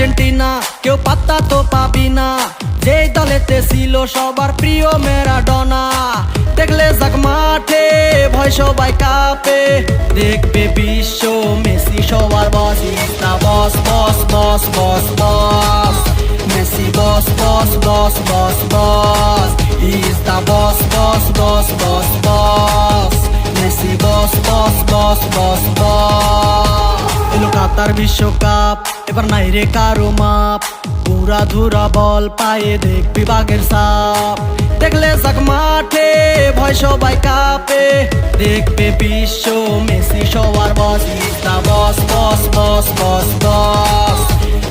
Argentina কেউ পাত্তা তো পাবি না, যেই দলেতে ছিল সবার প্রিয় ম্যারাডোনা। দেখলে যাক মাঠে ভয় সবাই কাঁপে, দেখবে বিশ্ব মেসি সবার boss. Is the boss boss boss boss boss, Messi boss boss boss boss boss. Is the boss boss boss boss boss, Messi boss boss boss boss boss. এলো কাতার বিশ্বকাপ, এবার নাই রে কারো মাপ, পুরা ধুরা বল পায়ে দেখবি বাঘের সাপ। দেখলে যাক মাঠে ভয় সবাই কাঁপে, দেখবে বিশ্ব মেসি সবার boss. Is the boss boss boss boss boss,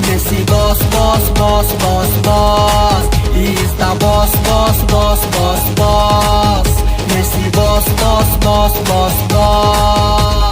Messi boss boss boss boss boss. Is the boss boss boss boss boss, Messi boss boss boss boss boss.